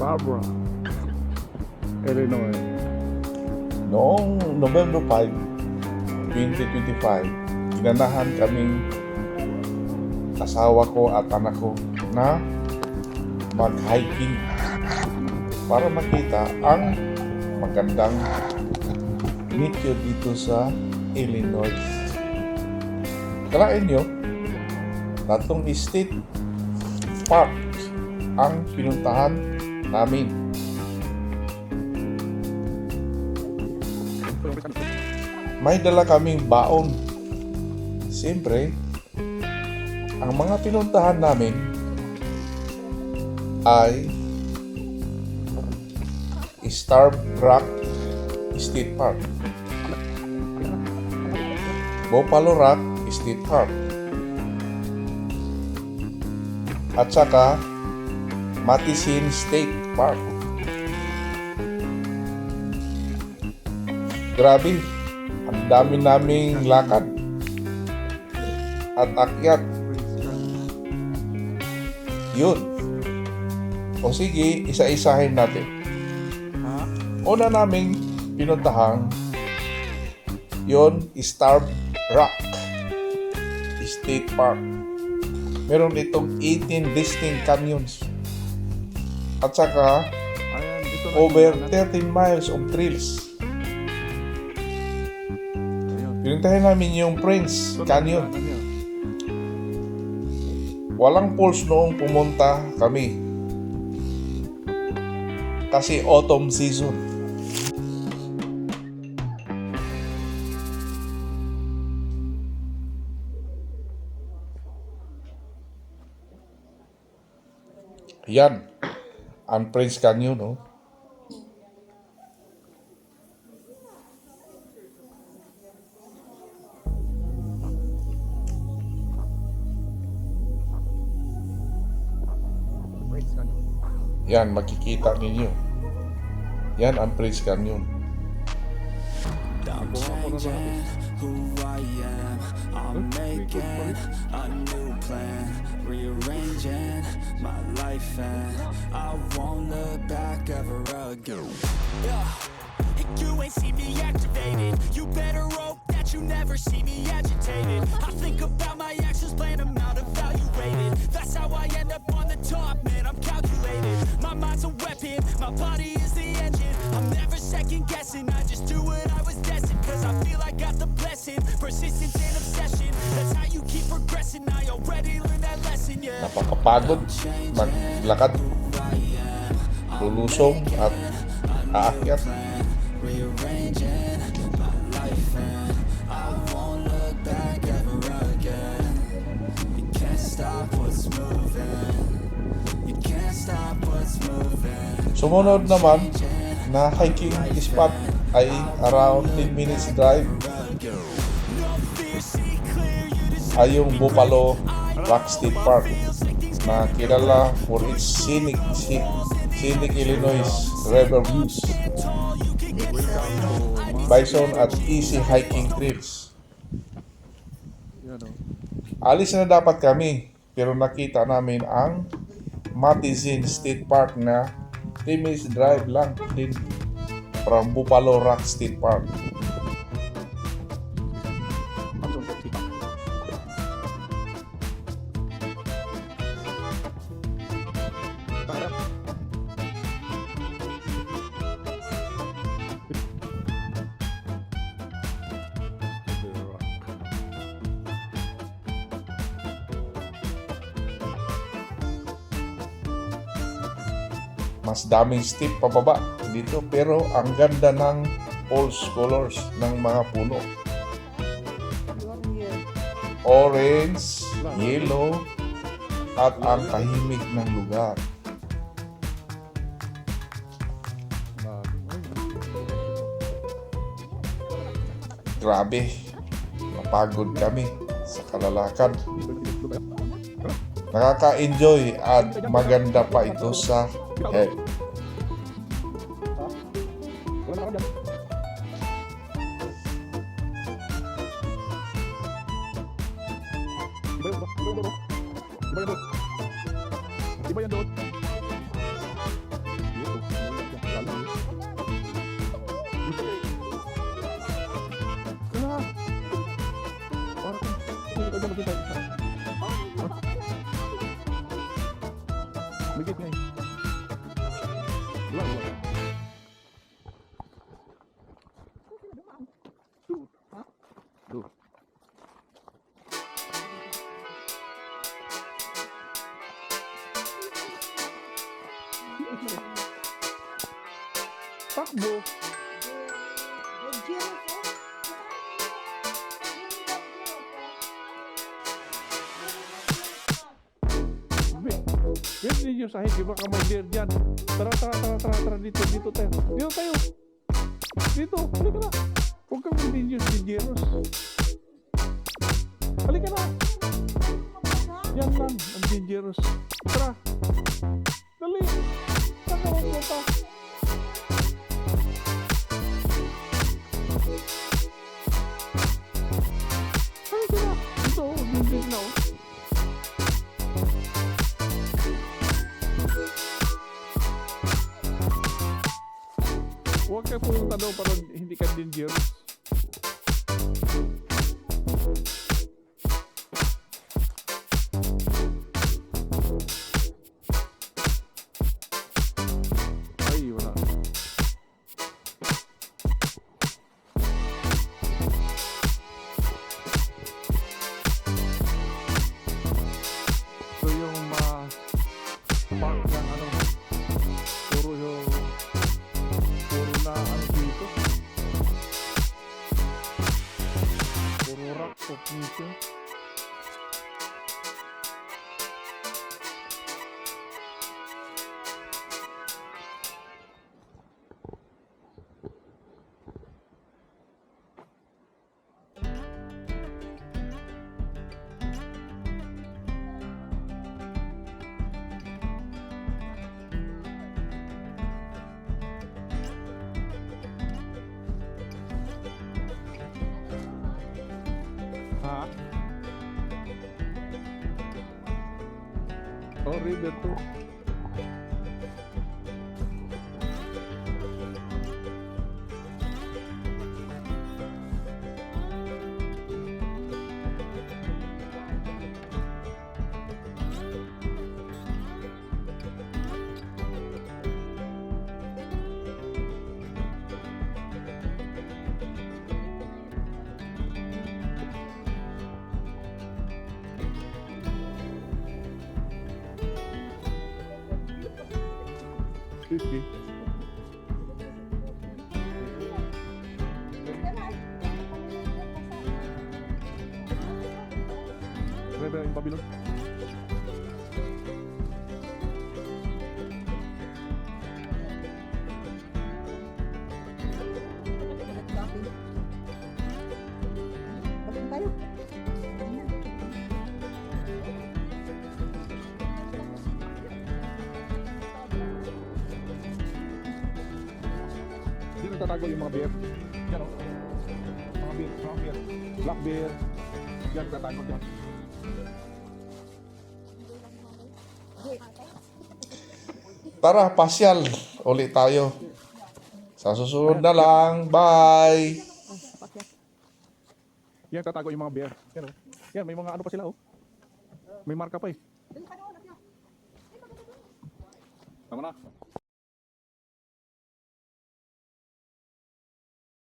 Scarborough, Illinois. Noong November 5, 2025, ginanahan kaming asawa ko at anak ko na mag-hiking para makita ang magandang nature dito sa Illinois. Kalain nyo, tatong state park ang pinuntahan namin. May dala kaming baon. Siyempre, ang mga pinuntahan namin ay Starved Rock State Park, Buffalo Rock State Park, at saka Matisin State Park. Grabe, ang dami naming lakad at akyat. Yun. O sige, isa-isahin natin. Una naming pinuntahan, yun, Starved Rock State Park. Meron itong 18 distinct canyons. At saka, over 13 miles of trails. Pinuntahan namin yung Prince Canyon. Walang falls noong pumunta kami. Kasi autumn season. Yan. Ang Prince Canyon, no? Yan, makikita ninyo. Yan ang Prince Canyon. I'm changing who I am. I'm making a new plan, rearranging my life, and I won't look back ever again. Yeah. You ain't see me activated. You better hope that you never see me agitated. I think about my actions, plan them out, evaluated. That's how I end up on the top, man. I'm calculated. My mind's a weapon, my body is the engine. I'm never second guessing. I just do what I was destined, cause I feel I got the blessing. Persistence and obsession, that's how you keep progressing. I already learned that lesson, yeah. Napakapagod maglakad, lulusong at aakyat. Rearranging my life, and I won't look back ever again. You can't stop what's moving. You can't stop what's moving. Sumunod naman na hiking spot ay around 10 minutes drive ay yung Buffalo Rock State Park na kilala for its scenic Illinois river views, bison at easy hiking trails. Alis na dapat kami pero nakita namin ang Matisin State Park na 3 minutes drive lang din from Buffalo Rock State Park. Mas daming steep pababa dito pero ang ganda ng false colors ng mga puno. Orange, yellow, at ang tahimik ng lugar. Grabe, napagod kami sa kalalakad. Nakaka-enjoy at maganda pa ito sa health. Iba yan doon. kita isa. Bigit nga eh. Wala. Duh. Takbo. Wait ninyo sa higit, baka may deer dyan. Tara, dito tayo. Dito, halika na. Huwag kang dangerous. Halika na. Yan lang, ang dangerous. Tara. Dali. Saan ka magpunta? Halika na. Dito, dangerous na oh. Huwag kayo pumunta daw para hindi ka dangerous. Ay, wala. So yung park ng ano, puro na ano dito. Puro rock formation. Ha? Oh, river to. Sige. River in Babylon. Dito nagtatago yung mga bear. Yan o. Mga bear. Black bear. Yan nagtatago dyan. Tara, pasyal ulit tayo. Sa susunod na lang. Bye! Yan tatago yung mga bear. Yan o. Yan, may mga ano pa sila o. May marka pa eh. Tama na.